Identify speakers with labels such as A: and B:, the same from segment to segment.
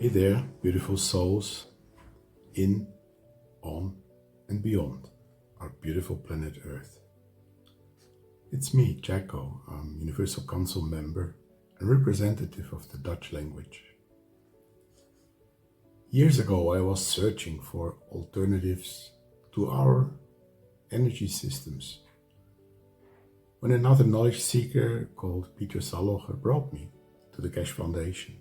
A: Hey there, beautiful souls in, on, and beyond our beautiful planet Earth. It's me, Jacko. I'm Universal Council member and representative of the Dutch language. Years ago, I was searching for alternatives to our energy systems when another knowledge seeker called Peter Salocher brought me to the Keshe Foundation.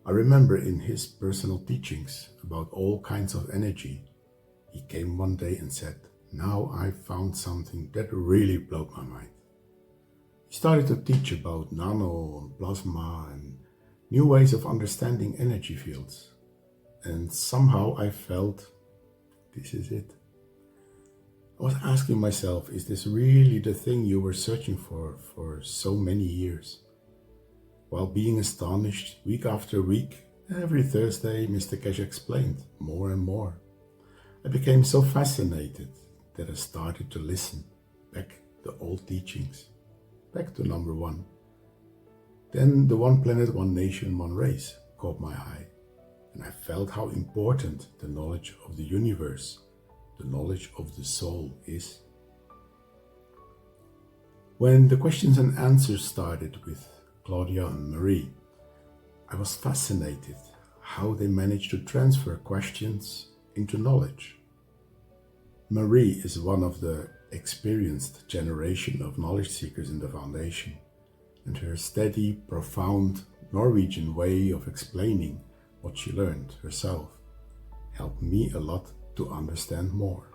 A: I remember in his personal teachings about all kinds of energy, he came one day and said, "Now I've found something that really blew my mind." He started to teach about nano and plasma and new ways of understanding energy fields. And somehow I felt, this is it. I was asking myself, is this really the thing you were searching for so many years? While being astonished, week after week, every Thursday, Mr. Keshe explained more and more. I became so fascinated that I started to listen back the old teachings, back to number one. Then the one planet, one nation, one race caught my eye, and I felt how important the knowledge of the universe, the knowledge of the soul is. When the questions and answers started with Claudia and Marie, I was fascinated how they managed to transfer questions into knowledge. Marie is one of the experienced generation of knowledge seekers in the Foundation, and her steady, profound Norwegian way of explaining what she learned herself helped me a lot to understand more.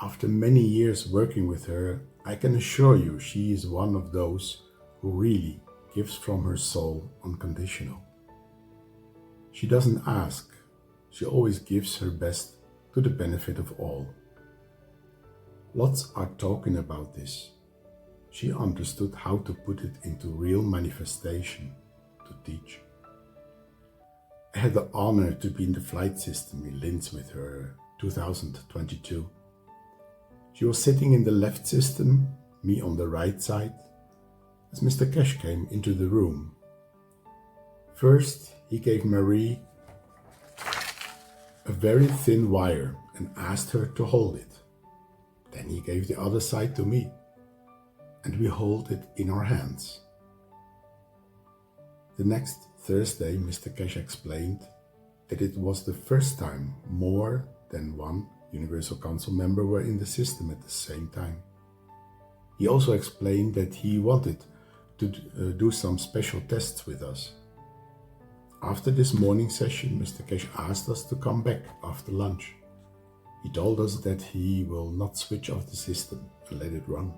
A: After many years working with her, I can assure you she is one of those who really gives from her soul unconditional. She doesn't ask, she always gives her best to the benefit of all. Lots are talking about this. She understood how to put it into real manifestation to teach. I had the honor to be in the flight system in Linz with her 2022. She was sitting in the left system, me on the right side, as Mr. Keshe came into the room. First, he gave Marie a very thin wire and asked her to hold it. Then he gave the other side to me, and we hold it in our hands. The next Thursday, Mr. Keshe explained that it was the first time more than one Universal Council member were in the system at the same time. He also explained that he wanted to do some special tests with us. After this morning session, Mr. Keshe asked us to come back after lunch. He told us that he will not switch off the system and let it run.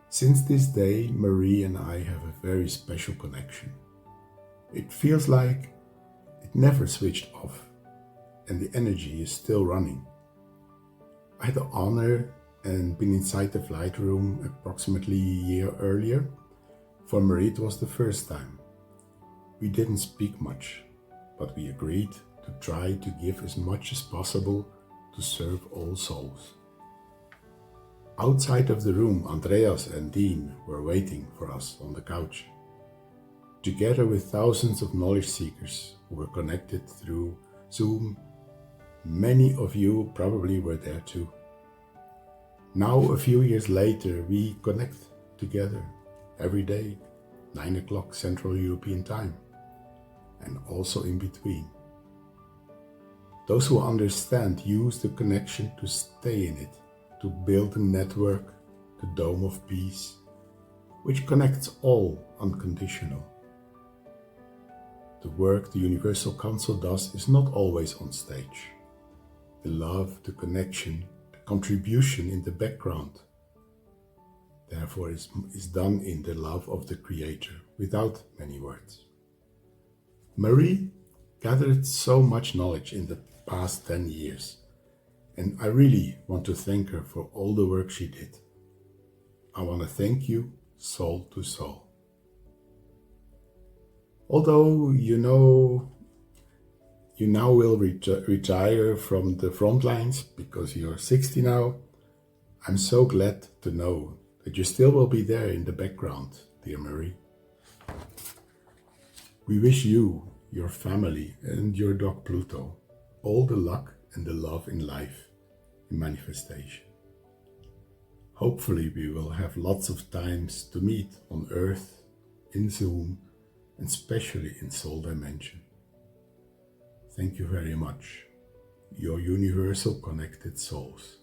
A: Since this day, Marie and I have a very special connection. It feels like it never switched off and the energy is still running. I had the honor and been inside the flight room approximately a year earlier. For Marie it was the first time. We didn't speak much, but we agreed to try to give as much as possible to serve all souls. Outside of the room, Andreas and Dean were waiting for us on the couch. Together with thousands of knowledge seekers who were connected through Zoom, many of you probably were there too. Now, a few years later, we connect together every day, 9 o'clock Central European Time, and also in between. Those who understand use the connection to stay in it, to build a network, the Dome of Peace, which connects all unconditional. The work the Universal Council does is not always on stage. The love, the connection, contribution in the background, therefore is done in the love of the Creator, without many words. Marie gathered so much knowledge in the past 10 years, and I really want to thank her for all the work she did. I want to thank you, soul to soul. Although you now will retire from the front lines because you're 60 now, I'm so glad to know that you still will be there in the background, dear Marie. We wish you, your family, and your dog Pluto all the luck and the love in life, in manifestation. Hopefully we will have lots of times to meet on Earth, in Zoom, and especially in Soul Dimension. Thank you very much, your universal connected souls.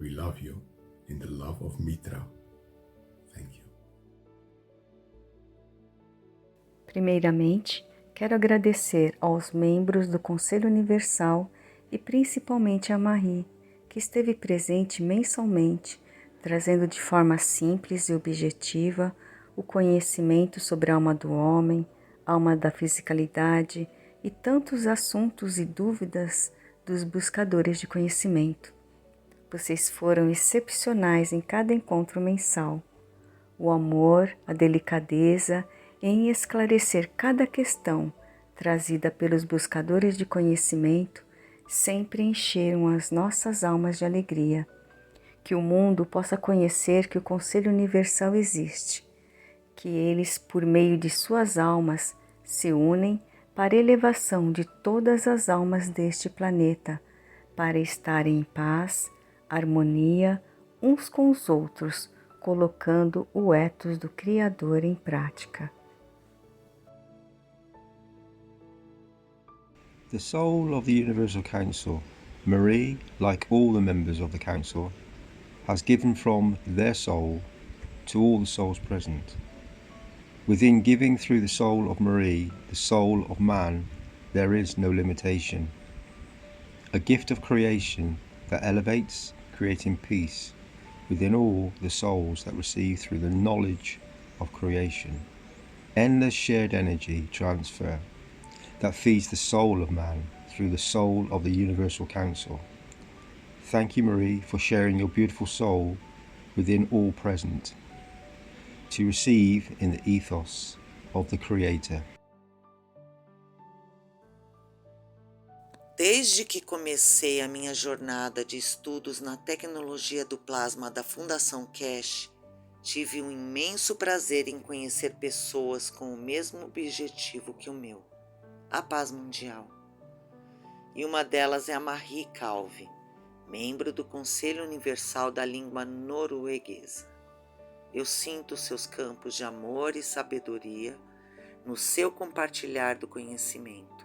A: We love you in the love of Mitra. Thank you.
B: Primeiramente, quero agradecer aos membros do Conselho Universal e principalmente a Mehran, que esteve presente mensalmente, trazendo de forma simples e objetiva o conhecimento sobre a alma do homem, a alma da fisicalidade e tantos assuntos e dúvidas dos buscadores de conhecimento. Vocês foram excepcionais em cada encontro mensal. O amor, a delicadeza em esclarecer cada questão trazida pelos buscadores de conhecimento sempre encheram as nossas almas de alegria. Que o mundo possa conhecer que o Conselho Universal existe, que eles, por meio de suas almas, se unem para a elevação de todas as almas deste planeta, para estarem em paz, harmonia uns com os outros, colocando o ethos do Criador em prática.
C: The soul of the Universal Council, Marie, like all the members of the Council, has given from their soul to all the souls present. Within giving through the soul of Marie, the soul of man, there is no limitation. A gift of creation that elevates, creating peace within all the souls that receive through the knowledge of creation. Endless shared energy transfer that feeds the soul of man through the soul of the Universal Council. Thank you, Marie, for sharing your beautiful soul within all present, to receive in the ethos of the Creator.
D: Desde que comecei a minha jornada de estudos na tecnologia do plasma da Fundação Keshe, tive um imenso prazer em conhecer pessoas com o mesmo objetivo que o meu, a paz mundial. E uma delas é a Mehran Kalve, membro do Conselho Universal da Língua Norueguesa. Eu sinto seus campos de amor e sabedoria no seu compartilhar do conhecimento.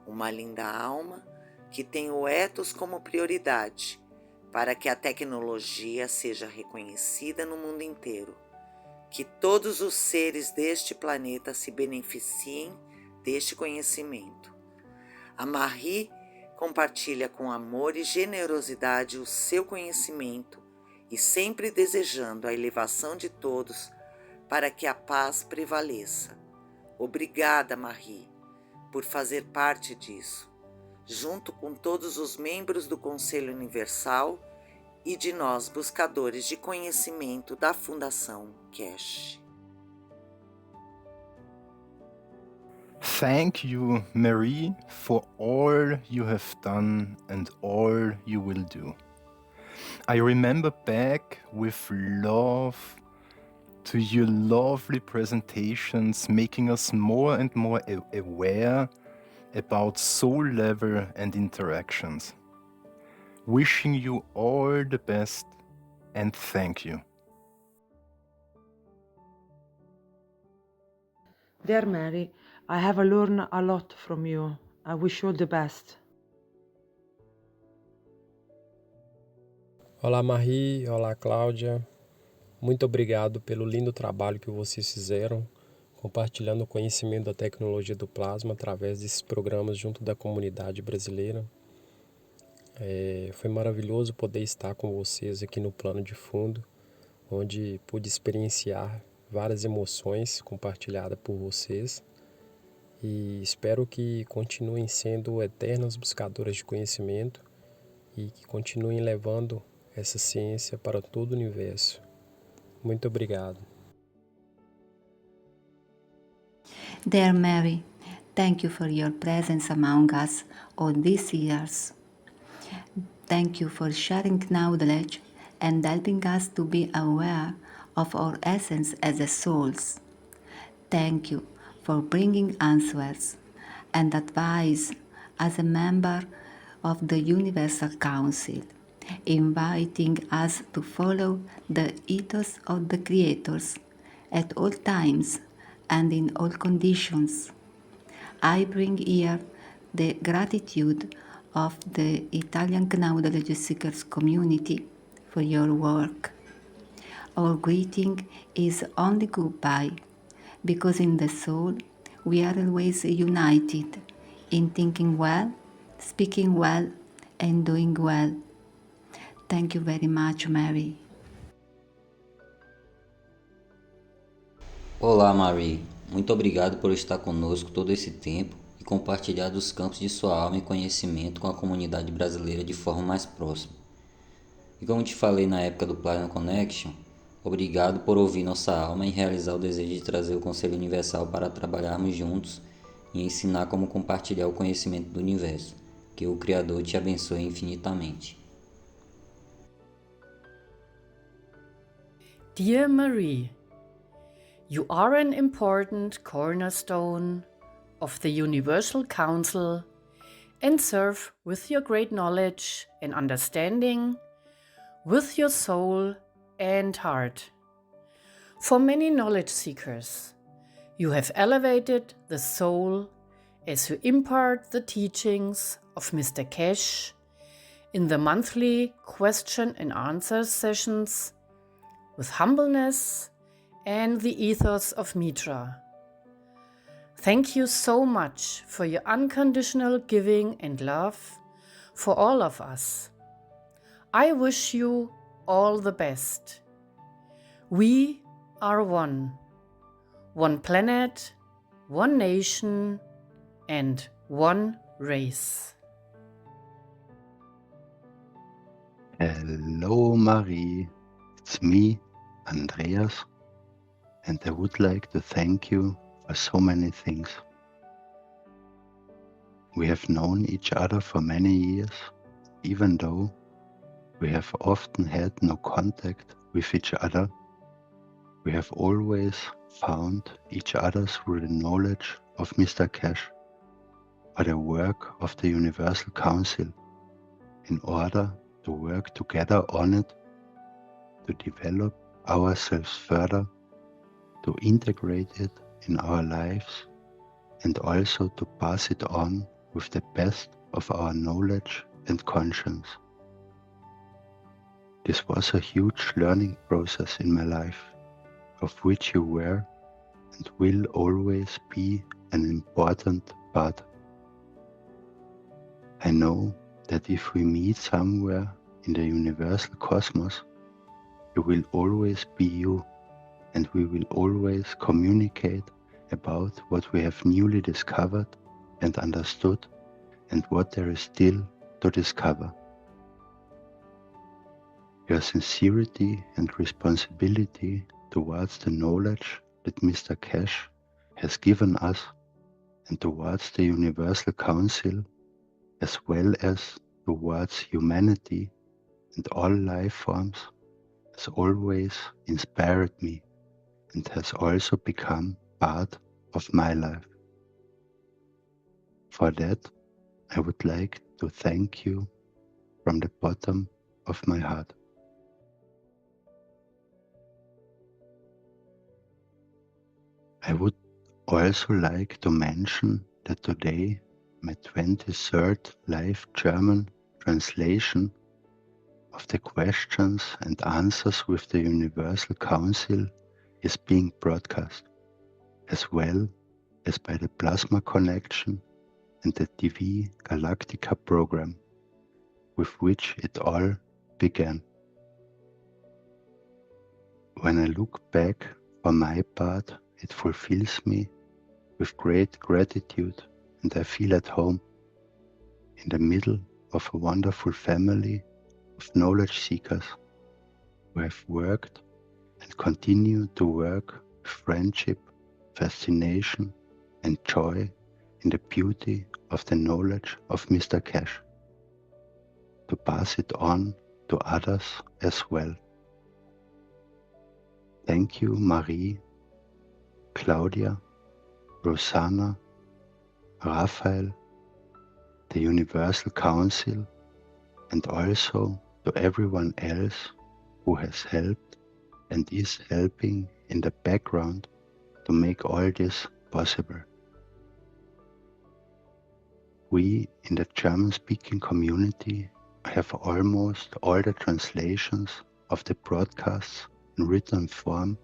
D: Uma linda alma que tem o ethos como prioridade para que a tecnologia seja reconhecida no mundo inteiro, que todos os seres deste planeta se beneficiem deste conhecimento. A Mehran compartilha com amor e generosidade o seu conhecimento e sempre desejando a elevação de todos para que a paz prevaleça. Obrigada, Mehran, por fazer parte disso, junto com todos os membros do Conselho Universal e de nós buscadores de conhecimento da Fundação Keshe.
E: Thank you, Marie, for all you have done and all you will do. I remember back with love to your lovely presentations, making us more and more aware about soul level and interactions. Wishing you all the best and thank you.
F: Dear Mary, I have learned a lot from you. I wish you all the best.
G: Olá, Mehran. Olá, Cláudia. Muito obrigado pelo lindo trabalho que vocês fizeram, compartilhando o conhecimento da tecnologia do plasma através desses programas junto da comunidade brasileira. Foi maravilhoso poder estar com vocês aqui no plano de fundo, onde pude experienciar várias emoções compartilhadas por vocês e espero que continuem sendo eternas buscadoras de conhecimento e que continuem levando essa ciência para todo o universo. Muito obrigado.
H: Dear Mary, thank you for your presence among us all these years. Thank you for sharing knowledge and helping us to be aware of our essence as souls. Thank you for bringing answers and advice as a member of the Universal Council, inviting us to follow the ethos of the creators at all times and in all conditions. I bring here the gratitude of the Italian knowledge seekers community for your work. Our greeting is only goodbye, because in the soul we are always united in thinking well, speaking well, and doing well. Thank you very much, Mary.
I: Olá, Marie. Muito obrigado por estar conosco todo esse tempo e compartilhar dos campos de sua alma e conhecimento com a comunidade brasileira de forma mais próxima. E como te falei na época do Plasma Connection, obrigado por ouvir nossa alma e realizar o desejo de trazer o Conselho Universal para trabalharmos juntos e ensinar como compartilhar o conhecimento do universo. Que o Criador te abençoe infinitamente.
J: Dear Marie, you are an important cornerstone of the Universal Council and serve with your great knowledge and understanding, with your soul and heart. For many knowledge seekers, you have elevated the soul as you impart the teachings of Mr. Keshe in the monthly question and answer sessions with humbleness and the ethos of Mitra. Thank you so much for your unconditional giving and love for all of us. I wish you all the best. We are one planet, one nation, and one race.
K: Hello, Marie. It's me, Andreas, and I would like to thank you for so many things. We have known each other for many years, even though we have often had no contact with each other. We have always found each other through the knowledge of Mr. Keshe or the work of the Universal Council in order to work together on it, to develop ourselves further, to integrate it in our lives, and also to pass it on with the best of our knowledge and conscience. This was a huge learning process in my life, of which you were and will always be an important part. I know that if we meet somewhere in the universal cosmos, you will always be you, and we will always communicate about what we have newly discovered and understood, and what there is still to discover. Your sincerity and responsibility towards the knowledge that Mr. Keshe has given us and towards the Universal Council, as well as towards humanity and all life forms, has always inspired me and has also become part of my life. For that, I would like to thank you from the bottom of my heart. I would also like to mention that today my 23rd live German translation of the questions and answers with the Universal Council is being broadcast, as well as by the Plasma Connection and the TV Galactica program, with which it all began. When I look back, for my part, it fulfills me with great gratitude, and I feel at home in the middle of a wonderful family of knowledge seekers who have worked and continue to work with friendship, fascination, and joy in the beauty of the knowledge of Mr. Keshe, to pass it on to others as well. Thank you, Marie, Claudia, Rosanna, Raphael, the Universal Council, and also to everyone else who has helped and is helping in the background to make all this possible. We in the German-speaking community have almost all the translations of the broadcasts in written form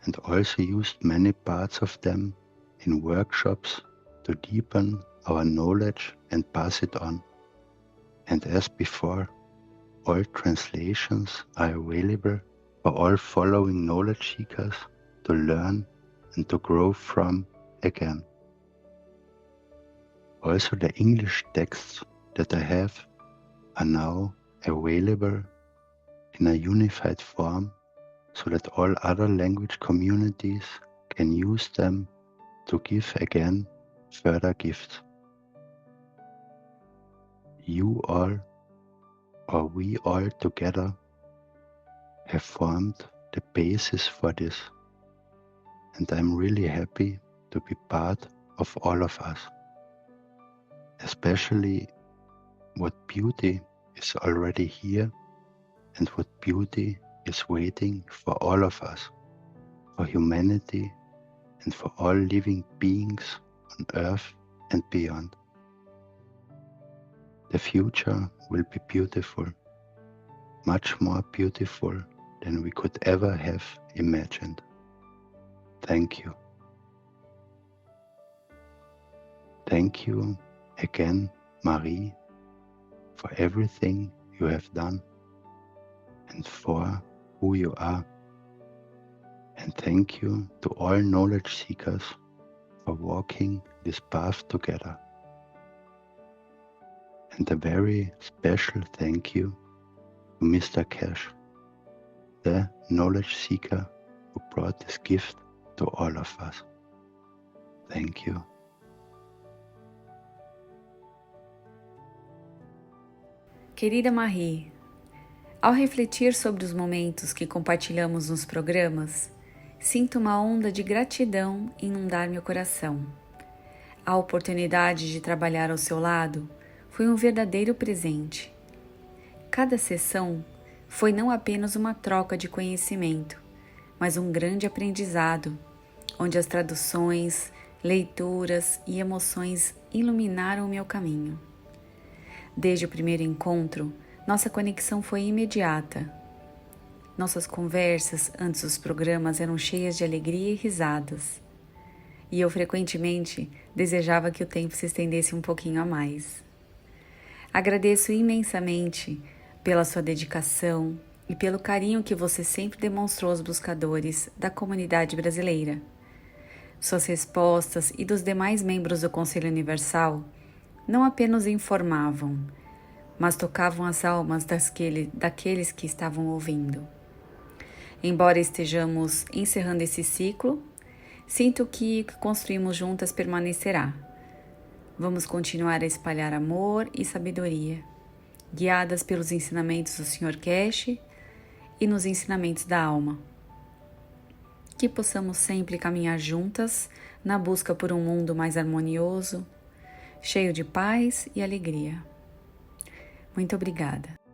K: and also used many parts of them in workshops to deepen our knowledge and pass it on. And as before, all translations are available for all following knowledge seekers to learn and to grow from again. Also the English texts that I have are now available in a unified form so that all other language communities can use them to give again further gifts. You all, or we all together, have formed the basis for this, and I'm really happy to be part of all of us. Especially what beauty is already here and what beauty is waiting for all of us, for humanity and for all living beings on Earth and beyond. The future will be beautiful, much more beautiful than we could ever have imagined. Thank you. Thank you again, Marie, for everything you have done and for who you are. And thank you to all knowledge seekers for walking this path together. And a very special thank you to Mr. Keshe, the knowledge seeker who brought this gift to all of us. Thank you.
B: Querida Marie, ao refletir sobre os momentos que compartilhamos nos programas, sinto uma onda de gratidão inundar meu coração. A oportunidade de trabalhar ao seu lado foi um verdadeiro presente. Cada sessão foi não apenas uma troca de conhecimento, mas um grande aprendizado, onde as traduções, leituras e emoções iluminaram o meu caminho. Desde o primeiro encontro, nossa conexão foi imediata. Nossas conversas antes dos programas eram cheias de alegria e risadas. E eu frequentemente desejava que o tempo se estendesse um pouquinho a mais. Agradeço imensamente pela sua dedicação e pelo carinho que você sempre demonstrou aos buscadores da comunidade brasileira. Suas respostas e dos demais membros do Conselho Universal não apenas informavam, mas tocavam as almas daqueles que estavam ouvindo. Embora estejamos encerrando esse ciclo, sinto que o que construímos juntas permanecerá. Vamos continuar a espalhar amor e sabedoria, guiadas pelos ensinamentos do Sr. Keshe e nos ensinamentos da alma. Que possamos sempre caminhar juntas na busca por um mundo mais harmonioso, cheio de paz e alegria. Muito obrigada.